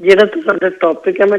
ਜਿਹੜਾ ਤੁਹਾਡਾ ਟੌਪਿਕ ਹੈ ਮੈਂ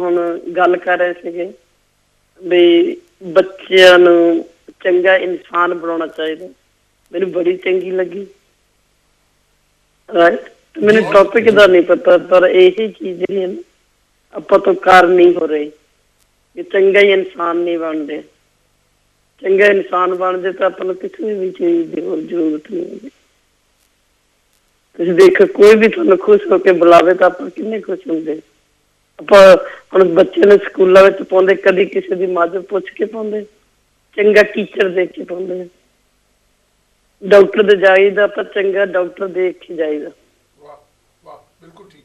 ਹੁਣ ਗੱਲ ਕਰ ਰਹੇ ਸੀਗੇ ਵੀ ਬੱਚਿਆਂ ਨੂੰ ਚੰਗਾ ਇਨਸਾਨ ਬਣਾਉਣਾ ਚਾਹੀਦਾ, ਮੈਨੂੰ ਬੜੀ ਚੰਗੀ ਲੱਗੀ। ਰਾਈਟ, ਮੈਨੂੰ ਟੌਪਿਕ ਦਾ ਨਹੀਂ ਪਤਾ, ਪਰ ਇਹੀ ਚੀਜ਼ ਜਿਹੜੀ ਹੈ ਨਾ ਆਪਾਂ ਤੋਂ ਕਾਰ ਨਹੀਂ ਹੋ ਰਹੀ ਕਿ ਚੰਗਾ ਹੀ ਇਨਸਾਨ ਨਹੀਂ ਬਣਦੇ। ਚੰਗਾ ਇਨਸਾਨ ਬਣਦੇ ਤਾਂ ਆਪਾਂ ਨੂੰ ਕਿਸੇ ਵੀ ਚੀਜ਼ ਦੀ ਹੋਰ ਜ਼ਰੂਰਤ ਨਹੀਂ ਹੁੰਦੀ। ਤੁਸੀਂ ਦੇਖੋ, ਕੋਈ ਵੀ ਤੁਹਾਨੂੰ ਖੁਸ਼ ਹੋ ਕੇ ਬੁਲਾਵੇ ਤਾਂ ਆਪਾਂ ਕਿੰਨੇ ਖੁਸ਼ ਹੁੰਦੇ। ਆਪਾਂ ਹੁਣ ਬੱਚੇ ਨੂੰ ਸਕੂਲਾਂ ਵਿੱਚ ਪਾਉਂਦੇ, ਕਦੀ ਕਿਸੇ ਦੀ ਮਾਜਬ ਪੁੱਛ ਕੇ ਪਾਉਂਦੇ, ਚੰਗਾ ਟੀਚਰ ਦੇਖ ਕੇ ਪਾਉਂਦੇ। ਡਾਕਟਰ ਦੇ ਜਾਈਦਾ ਪਰ ਚੰਗਾ ਡਾਕਟਰ ਦੇਖ ਕੇ ਜਾਈਦਾ। ਵਾਹ ਵਾਹ, ਬਿਲਕੁਲ ਠੀਕ।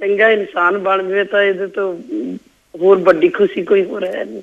ਚੰਗਾ ਇਨਸਾਨ ਬਣ ਜਾਵੇ ਤਾਂ ਇਹਦੇ ਤੋਂ ਹੋਰ ਵੱਡੀ ਖੁਸ਼ੀ ਕੋਈ ਹੋਰ ਹੈ ਨਹੀਂ।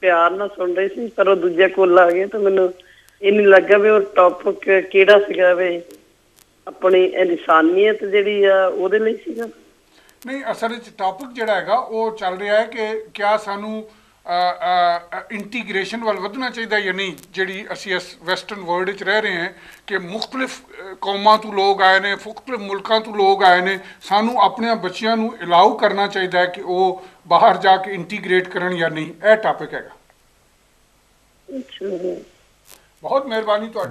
ਪਿਆਰ ਨਾਲ ਸੁਣ ਰਹੀ ਸੀ, ਪਰ ਉਹ ਦੂਜੇ ਕੋਲ ਆ ਗਏ ਤਾਂ ਮੈਨੂੰ ਇਹ ਨਹੀਂ ਲੱਗਾ ਵੀ ਉਹ ਟੌਪਿਕ ਕਿਹੜਾ ਸੀਗਾ, ਵੀ ਆਪਣੀ ਇਨਸਾਨੀਅਤ ਜਿਹੜੀ ਆ ਉਹਦੇ ਲਈ ਸੀਗਾ। ਨਹੀਂ, ਅਸਲ ਵਿੱਚ ਟੌਪਿਕ ਜਿਹੜਾ ਹੈਗਾ ਉਹ ਚੱਲ ਰਿਹਾ ਹੈ ਕਿ ਕਿਆ ਸਾਨੂੰ ਇੰਟੀਗ੍ਰੇਸ਼ਨ ਵੱਲ ਵਧਣਾ ਚਾਹੀਦਾ ਜਾਂ ਨਹੀਂ। ਜਿਹੜੀ ਅਸੀਂ ਇਸ ਵੈਸਟਰਨ ਵਰਲਡ ਵਿੱਚ ਰਹਿ ਰਹੇ ਹਾਂ ਕਿ ਮੁਖਤਲਿਫ ਕੌਮਾਂ ਤੋਂ ਲੋਕ ਆਏ ਨੇ, ਮੁਖਤਲਿਫ ਮੁਲਕਾਂ ਤੋਂ ਲੋਕ ਆਏ ਨੇ, ਸਾਨੂੰ ਆਪਣੇ ਬੱਚਿਆਂ ਨੂੰ ਅਲਾਉ ਕਰਨਾ ਚਾਹੀਦਾ ਹੈ ਕਿ ਉਹ ਬਾਹਰ ਜਾ ਕੇ ਇੰਟੀਗ੍ਰੇਟ ਕਰਨ ਜਾਂ ਨਹੀਂ। ਇਹ ਟੌਪਿਕ ਹੈਗਾ। ਬਹੁਤ ਮਿਹਰਬਾਨੀ ਤੁਹਾਡੀ।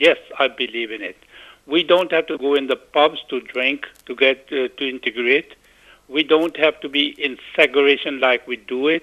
yes, I believe in it. We don't have to go in the pubs to drink to get to integrate. We don't have to be in segregation like we do it.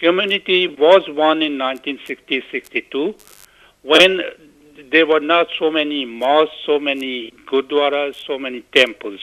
Community was born in 1960-62 when there were not so many mosques, so many gurdwaras, so many temples.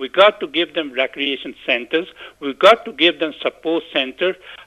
we got to give them recreation centers, we got to give them support center।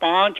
5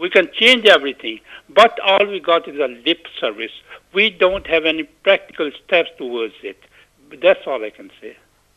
We can change everything, but all we got is a lip service. We don't have any practical steps towards it. That's all I can say.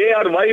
ARY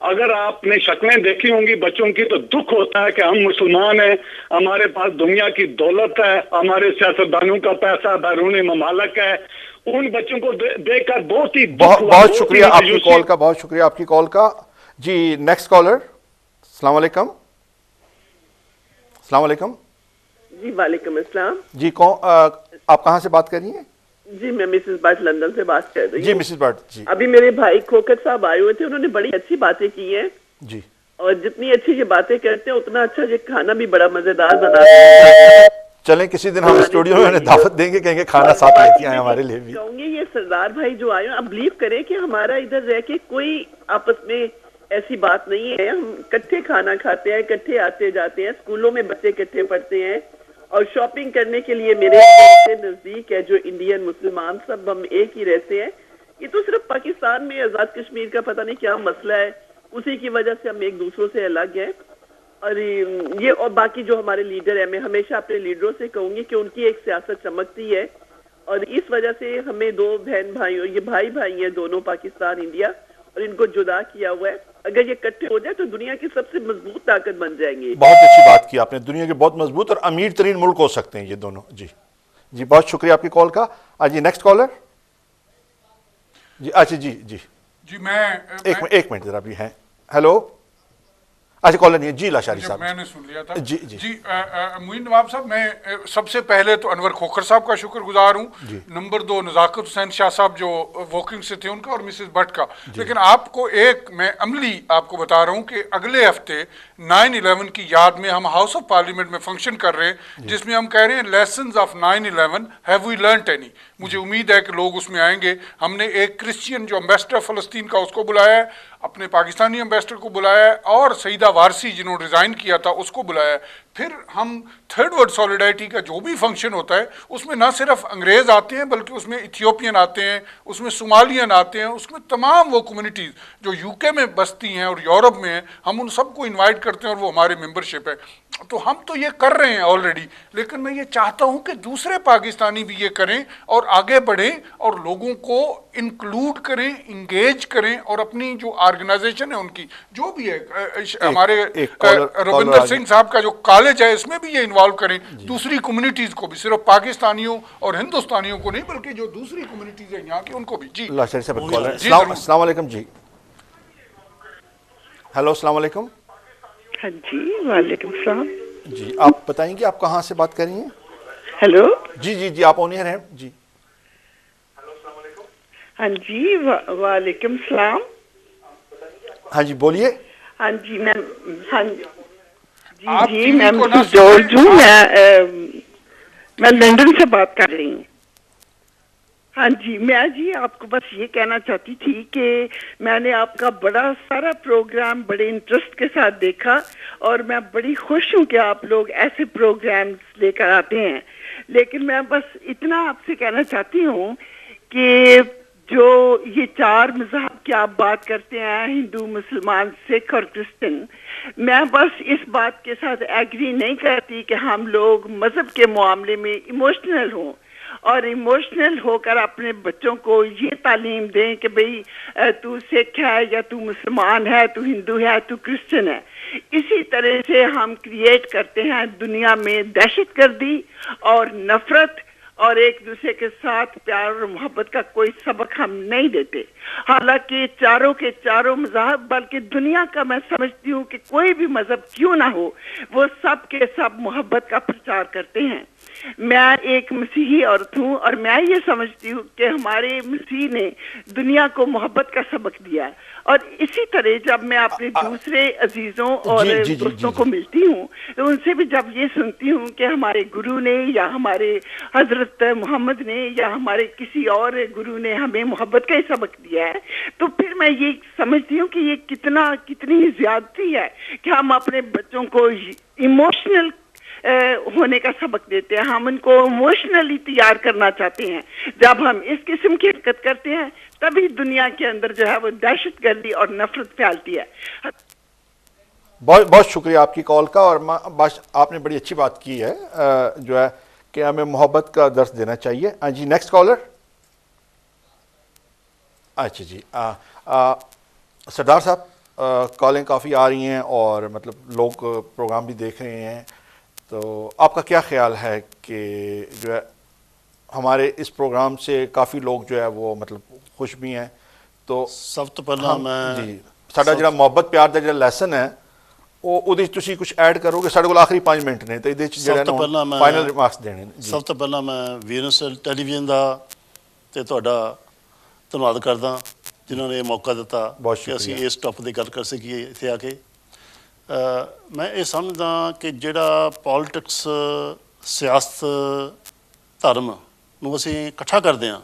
اگر آپ نے شکلیں دیکھی ہوں گی بچوں کی تو دکھ ہوتا ہے کہ ہم مسلمان ہیں, ہمارے پاس دنیا کی دولت ہے, ہمارے سیاستدانوں کا پیسہ بیرون ممالک ہے. ان بچوں کو دیکھ کر بہت ہی بہت شکریہ آپ کی کال کا, بہت شکریہ آپ کی کال کا. جی نیکسٹ کالر. السلام علیکم. السلام علیکم. جی وعلیکم السلام. جی آپ کہاں سے بات کر رہی ہیں؟ جی میں مسز بٹ لندن سے بات کر رہی ہوں. جی مسز بٹ. جی ابھی میرے بھائی کھوکر صاحب آئے ہوئے تھے, انہوں نے بڑی اچھی باتیں کی ہیں. جی اور جتنی اچھی یہ باتیں کرتے ہیں اتنا اچھا یہ کھانا بھی بڑا مزیدار بناتے ہیں. چلیں کسی دن ہم اسٹوڈیو میں دعوت دیں گے, کہیں گے کھانا ساتھ لے کے آئیں ہمارے لیے بھی. کہوں گی یہ سردار بھائی جو آئے ہیں, اب بلیو کریں کہ ہمارا ادھر رہ کے کوئی آپس میں ایسی بات نہیں ہے. ہم اکٹھے کھانا کھاتے ہیں, اکٹھے آتے جاتے ہیں, اسکولوں میں بچے اکٹھے پڑھتے ہیں, اور شاپنگ کرنے کے لیے میرے سے نزدیک ہے جو انڈین مسلمان سب ہم ایک ہی رہتے ہیں. یہ تو صرف پاکستان میں آزاد کشمیر کا پتہ نہیں کیا مسئلہ ہے, اسی کی وجہ سے ہم ایک دوسروں سے الگ ہیں. اور یہ اور باقی جو ہمارے لیڈر ہیں, میں ہمیشہ اپنے لیڈروں سے کہوں گی کہ ان کی ایک سیاست چمکتی ہے, اور اس وجہ سے ہمیں دو بہن بھائی, یہ بھائی بھائی ہیں دونوں, پاکستان انڈیا, اور ان کو جدا کیا ہوا ہے. اگر یہ اکٹھے ہو جائے تو دنیا کی سب سے مضبوط طاقت بن جائیں گے. بہت اچھی بات کی آپ نے, دنیا کے بہت مضبوط اور امیر ترین ملک ہو سکتے ہیں یہ دونوں. جی جی بہت شکریہ آپ کی کال کا. جی نیکسٹ کالر. جی اچھا جی جی جی میں ایک منٹ ذرا بھی ہیں. ہیلو. اچھا کالر نہیں ہے. جی لاشاری صاحب. میں نے سن لیا تھا. جی جی جی معین نواب صاحب, میں سب سے پہلے تو انور کھوکھر صاحب کا شکر گزار ہوں. نمبر 2 نزاکت حسین شاہ صاحب جو واکنگ سے تھے ان کا, اور مسز بٹ کا. لیکن آپ کو ایک میں عملی آپ کو بتا رہا ہوں کہ اگلے ہفتے 9/11 کی یاد میں ہم ہاؤس آف پارلیمنٹ میں فنکشن کر رہے ہیں, جس میں ہم کہہ رہے ہیں lessons of 9/11 have we learnt any. مجھے امید ہے کہ لوگ اس میں آئیں گے. ہم نے ایک کرسچین جو امبیسڈر فلسطین کا اس کو بلایا ہے, اپنے پاکستانی امبیسڈر کو بلایا ہے, اور سیدہ وارسی جنہوں نے ریزائن کیا تھا اس کو بلایا ہے. پھر ہم تھرڈ ورلڈ سولیڈائٹی کا جو بھی فنکشن ہوتا ہے اس میں نہ صرف انگریز آتے ہیں بلکہ اس میں ایتھیوپین آتے ہیں, اس میں صومالیین آتے ہیں, اس میں تمام وہ کمیونٹیز جو یو کے میں بستی ہیں اور یورپ میں ہیں, ہم ان سب کو انوائٹ کرتے ہیں اور وہ ہمارے ممبرشپ ہے. تو ہم تو یہ کر رہے ہیں آلریڈی, لیکن میں یہ چاہتا ہوں کہ دوسرے پاکستانی بھی یہ کریں اور آگے بڑھیں اور لوگوں کو انکلوڈ کریں, انگیج کریں, اور اپنی جو آرگنائزیشن ہے ان کی جو بھی ہے, ہمارے روندر سنگھ صاحب کا جو کالج ہے اس میں بھی یہ انوالو کریں, دوسری کمیونٹیز کو بھی, صرف پاکستانیوں اور ہندوستانیوں کو نہیں بلکہ جو دوسری کمیونٹیز ہیں یہاں کی ان کو بھی. جی السلام علیکم. جی ہیلو السلام علیکم. ہاں جی وعلیکم السلام. جی آپ بتائیں گے آپ کہاں سے بات کر رہی ہیں؟ ہیلو. جی جی جی آپ آن ایئر ہیں. جی ہاں جی وعلیکم السلام. ہاں جی بولیے. ہاں جی میں, ہاں آپ جی میں کو نہ جارج ہوں, میں لندن سے بات کر رہی ہوں. ہاں جی میں جی آپ کو بس یہ کہنا چاہتی تھی کہ میں نے آپ کا بڑا سارا پروگرام بڑے انٹرسٹ کے ساتھ دیکھا, اور میں بڑی خوش ہوں کہ آپ لوگ ایسے پروگرامز لے کر آتے ہیں. لیکن میں بس اتنا آپ سے کہنا چاہتی ہوں کہ جو یہ 4 مذہب کی آپ بات کرتے ہیں, ہندو, مسلمان, سکھ اور کرسچن, میں بس اس بات کے ساتھ ایگری نہیں کرتی کہ ہم لوگ مذہب کے معاملے میں ایموشنل ہوں, اور ایموشنل ہو کر اپنے بچوں کو یہ تعلیم دیں کہ بھئی تو سکھ ہے یا تو مسلمان ہے, تو ہندو ہے, تو کرسچن ہے. اسی طرح سے ہم کریٹ کرتے ہیں دنیا میں دہشت گردی اور نفرت, اور ایک دوسرے کے ساتھ پیار اور محبت کا کوئی سبق ہم نہیں دیتے. حالانکہ چاروں کے چاروں مذاہب, بلکہ دنیا کا میں سمجھتی ہوں کہ کوئی بھی مذہب کیوں نہ ہو, وہ سب کے سب محبت کا پرچار کرتے ہیں. میں ایک مسیحی عورت ہوں, اور میں یہ سمجھتی ہوں کہ ہمارے مسیح نے دنیا کو محبت کا سبق دیا. اور اسی طرح جب میں اپنے دوسرے عزیزوں اور دوستوں کو ملتی ہوں تو ان سے بھی جب یہ سنتی ہوں کہ ہمارے گرو نے یا ہمارے حضرت محمد نے یا ہمارے کسی اور گرو نے ہمیں محبت کا ہی سبق دیا ہے, تو پھر میں یہ سمجھتی ہوں کہ یہ کتنی زیادتی ہے کہ ہم اپنے بچوں کو ایموشنل ہونے کا سبق دیتے ہیں. ہم ان کو ایموشنلی تیار کرنا چاہتے ہیں. جب ہم اس قسم کی حرکت کرتے ہیں تبھی دنیا کے اندر جو ہے وہ دہشت گردی اور نفرت پھیلتی ہے. بہت بہت شکریہ آپ کی کال کا, اور آپ نے بڑی اچھی بات کی ہے جو ہے کہ ہمیں محبت کا درس دینا چاہیے. جی نیکسٹ کالر. اچھا جی سردار صاحب. کالیں کافی آ رہی ہیں اور مطلب لوگ پروگرام بھی دیکھ رہے ہیں، تو آپ کا کیا خیال ہے کہ جو ہے ہمارے اس پروگرام سے کافی لوگ جو ہے وہ مطلب خوش بھی ہیں؟ تو سب تو پہਲਾਂ ਮੈਂ جی ਸਾਡਾ ਜਿਹੜਾ ਮੁਹੱਬਤ ਪਿਆਰ ਦਾ ਜਿਹੜਾ ਲੈਸਨ ਹੈ ਉਹਦੇ ਵਿੱਚ ਤੁਸੀਂ ਕੁਝ ਐਡ ਕਰੋਗੇ? ਸਾਡੇ ਕੋਲ ਆਖਰੀ 5 ਮਿੰਟ ਨੇ ਤੇ ਇਹਦੇ ਵਿੱਚ ਜਿਹੜਾ ਨਾ ਫਾਈਨਲ ਰਿਮਾਰਕਸ ਦੇਣੇ ਨੇ ਜੀ। ਸਭ ਤੋਂ ਪਹਿਲਾਂ ਮੈਂ ਵੀਰਨਸ ਟੈਲੀਵਿਜ਼ਨ ਦਾ ਤੇ ਤੁਹਾਡਾ ਧੰਨਵਾਦ ਕਰਦਾ ਜਿਨ੍ਹਾਂ ਨੇ ਇਹ ਮੌਕਾ ਦਿੱਤਾ ਬਹੁਤ ਕਿ ਅਸੀਂ ਸ਼ੁਕਰੀਆ। ਇਸ ਟੌਪਿਕ ਦੀ ਗੱਲ ਕਰ ਸਕੀਏ ਇੱਥੇ ਆ ਕੇ। ਮੈਂ ਇਹ ਸਮਝਦਾ ਕਿ ਜਿਹੜਾ ਪੋਲਿਟਿਕਸ, ਸਿਆਸਤ, ਧਰਮ ਨੂੰ ਅਸੀਂ ਇਕੱਠਾ ਕਰਦੇ ਹਾਂ,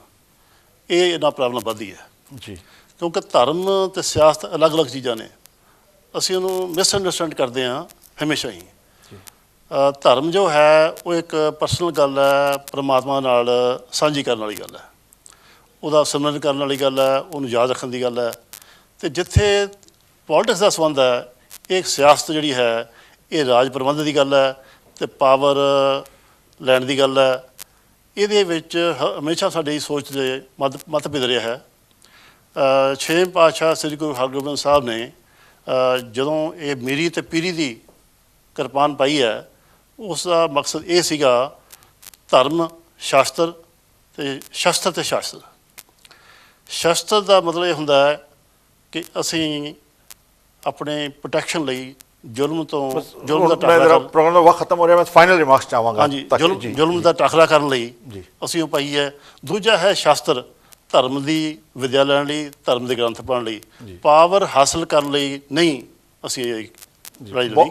ਇਹ ਇਹਨਾਂ ਪ੍ਰੋਬਲਮ ਵੱਧਦੀ ਹੈ ਜੀ। ਕਿਉਂਕਿ ਧਰਮ ਅਤੇ ਸਿਆਸਤ ਅਲੱਗ-ਅਲੱਗ ਚੀਜ਼ਾਂ ਨੇ, ਅਸੀਂ ਉਹਨੂੰ ਮਿਸਅੰਡਰਸਟੈਂਡ ਕਰਦੇ ਹਾਂ ਹਮੇਸ਼ਾ ਹੀ। ਧਰਮ ਜੋ ਹੈ ਉਹ ਇੱਕ ਪਰਸਨਲ ਗੱਲ ਹੈ, ਪਰਮਾਤਮਾ ਨਾਲ ਸਾਂਝੀ ਕਰਨ ਵਾਲੀ ਗੱਲ ਹੈ, ਉਹਦਾ ਸਿਮਰਨ ਕਰਨ ਵਾਲੀ ਗੱਲ ਹੈ, ਉਹਨੂੰ ਯਾਦ ਰੱਖਣ ਦੀ ਗੱਲ ਹੈ। ਅਤੇ ਜਿੱਥੇ ਪੋਲਿਟਿਕਸ ਦਾ ਸੰਬੰਧ ਹੈ, ਇਹ ਸਿਆਸਤ ਜਿਹੜੀ ਹੈ ਇਹ ਰਾਜ ਪ੍ਰਬੰਧ ਦੀ ਗੱਲ ਹੈ ਅਤੇ ਪਾਵਰ ਲੈਣ ਦੀ ਗੱਲ ਹੈ। ਇਹਦੇ ਵਿੱਚ ਹਮੇਸ਼ਾ ਸਾਡੀ ਸੋਚ ਦੇ ਮਤਭੇਦ ਰਿਹਾ ਹੈ। 6ਵੇਂ ਪਾਤਸ਼ਾਹ ਸ੍ਰੀ ਗੁਰੂ ਹਰਗੋਬਿੰਦ ਸਾਹਿਬ ਨੇ ਜਦੋਂ ਇਹ ਮੀਰੀ ਅਤੇ ਪੀਰੀ ਦੀ ਕਿਰਪਾਨ ਪਾਈ ਹੈ, ਉਸ ਦਾ ਮਕਸਦ ਇਹ ਸੀਗਾ ਧਰਮ, ਸ਼ਾਸਤਰ ਅਤੇ ਸ਼ਸਤਰ ਅਤੇ ਸ਼ਾਸਤਰ। ਸ਼ਸਤਰ ਦਾ ਮਤਲਬ ਇਹ ਹੁੰਦਾ ਹੈ ਕਿ ਅਸੀਂ ਆਪਣੇ ਪ੍ਰੋਟੈਕਸ਼ਨ ਲਈ ਜ਼ੁਲਮ ਤੋਂ ਜ਼ੁਲਮ ਦਾ ਟਾਕਰਾ ਪ੍ਰੋਗਰਾਮ ਦਾ ਵਕਤ ਖਤਮ ਹੋ ਰਿਹਾ, ਮੈਂ ਫਾਈਨਲ ਰਿਮਾਰਕਸ ਚਾਹਾਂਗਾ। ਹਾਂਜੀ, ਜ਼ੁਲਮ ਦਾ ਟਾਕਰਾ ਕਰਨ ਲਈ ਅਸੀਂ ਉਹ ਪਾਈ ਹੈ। ਦੂਜਾ ਹੈ ਸ਼ਾਸਤਰ, ਧਰਮ ਦੀ ਵਿੱਦਿਆ ਲੈਣ ਲਈ, ਧਰਮ ਦੇ ਗ੍ਰੰਥ ਪੜ੍ਹਨ ਲਈ, ਪਾਵਰ ਹਾਸਲ ਕਰਨ ਲਈ ਨਹੀਂ ਅਸੀਂ ਇਹ ਲੜਾਈ ਲੜੀ।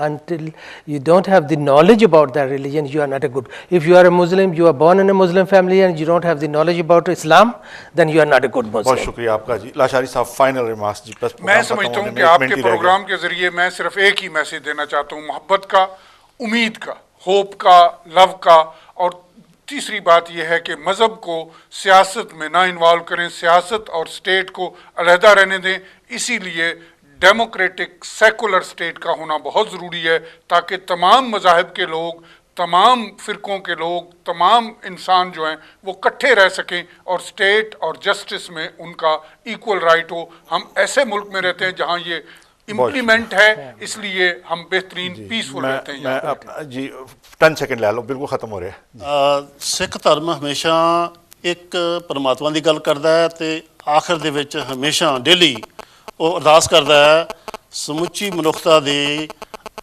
until you don't have the knowledge about that religion, you are not a good. If you are a Muslim, you are born in a Muslim family and you don't have the knowledge about Islam, then you are not a good Muslim. بہت شکریہ آپ کا جی۔ لاشاری صاحب final remarks جی۔ میں سمجھتا ہوں کہ آپ کے پروگرام کے ذریعے میں صرف ایک ہی میسیج دینا چاہتا ہوں، محبت کا، امید کا، ہوپ کا، لو کا، اور تیسری بات یہ ہے کہ مذہب کو سیاست میں نہ انوالو کریں، سیاست اور اسٹیٹ کو علیحدہ رہنے دیں۔ اسی لیے ڈیموکریٹک سیکولر اسٹیٹ کا ہونا بہت ضروری ہے تاکہ تمام مذاہب کے لوگ، تمام فرقوں کے لوگ، تمام انسان جو ہیں وہ کٹھے رہ سکیں اور اسٹیٹ اور جسٹس میں ان کا ایکول رائٹ ہو۔ ہم ایسے ملک میں رہتے ہیں جہاں یہ امپلیمنٹ ہے، اس لیے ہم بہترین پیسفل رہتے ہیں۔ میں جی 10 سیکنڈ لے لو، بالکل ختم ہو رہے ہیں۔ ਸਿੱਖ ਧਰਮ ਹਮੇਸ਼ਾ ਇੱਕ ਪਰਮਾਤਮਾ ਦੀ ਗੱਲ ਕਰਦਾ ਹੈ ਅਤੇ ਆਖਰ ਦੇ ਵਿੱਚ ਹਮੇਸ਼ਾ ਡੇਲੀ ਉਹ ਅਰਦਾਸ ਕਰਦਾ ਹੈ ਸਮੁੱਚੀ ਮਨੁੱਖਤਾ ਦੀ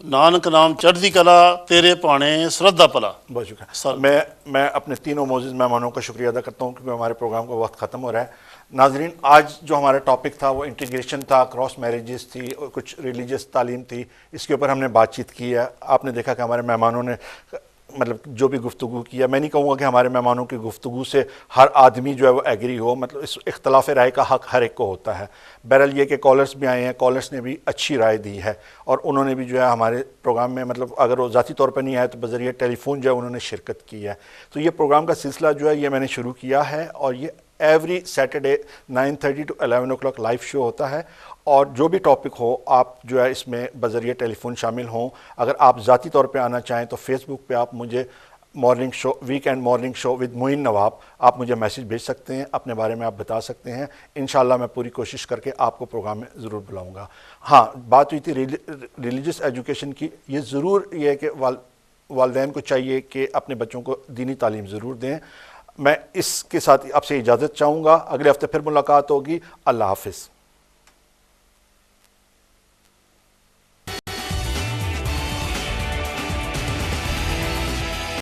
نانک نام چڑھدی کلا تیرے پانے سردا پلا۔ بہت شکریہ۔ میں اپنے تینوں معزز مہمانوں کا شکریہ ادا کرتا ہوں کیونکہ ہمارے پروگرام کا وقت ختم ہو رہا ہے۔ ناظرین، آج جو ہمارا ٹاپک تھا وہ انٹیگریشن تھا، کراس میریجز تھی اور کچھ ریلیجیس تعلیم تھی، اس کے اوپر ہم نے بات چیت کی ہے۔ آپ نے دیکھا کہ ہمارے مہمانوں نے مطلب جو بھی گفتگو کیا، میں نہیں کہوں گا کہ ہمارے مہمانوں کی گفتگو سے ہر آدمی جو ہے وہ ایگری ہو، مطلب اس اختلاف رائے کا حق ہر ایک کو ہوتا ہے۔ بہرحال یہ کہ کالرز بھی آئے ہیں، کالرز نے بھی اچھی رائے دی ہے اور انہوں نے بھی جو ہے ہمارے پروگرام میں مطلب اگر وہ ذاتی طور پر نہیں آئے تو بذریعہ ٹیلی فون جو ہے انہوں نے شرکت کی ہے۔ تو یہ پروگرام کا سلسلہ جو ہے یہ میں نے شروع کیا ہے اور یہ every Saturday 9:30 to 11 o'clock live show ہوتا ہے، اور جو بھی ٹاپک ہو آپ جو ہے اس میں بذریعہ ٹیلی فون شامل ہوں۔ اگر آپ ذاتی طور پہ آنا چاہیں تو فیس بک پہ آپ مجھے morning show, weekend morning show with Moin Nawab, آپ مجھے میسیج بھیج سکتے ہیں، اپنے بارے میں آپ بتا سکتے ہیں۔ انشاءاللہ میں پوری کوشش کر کے آپ کو پروگرام میں ضرور بلاؤں گا۔ ہاں، بات ہوئی تھی ریلیجس ایجوکیشن کی، یہ ضرور یہ ہے کہ والدین کو چاہیے کہ اپنے بچوں کو دینی تعلیم ضرور دیں۔ میں اس کے ساتھ آپ سے اجازت چاہوں گا، اگلے ہفتے پھر ملاقات ہوگی۔ اللہ حافظ۔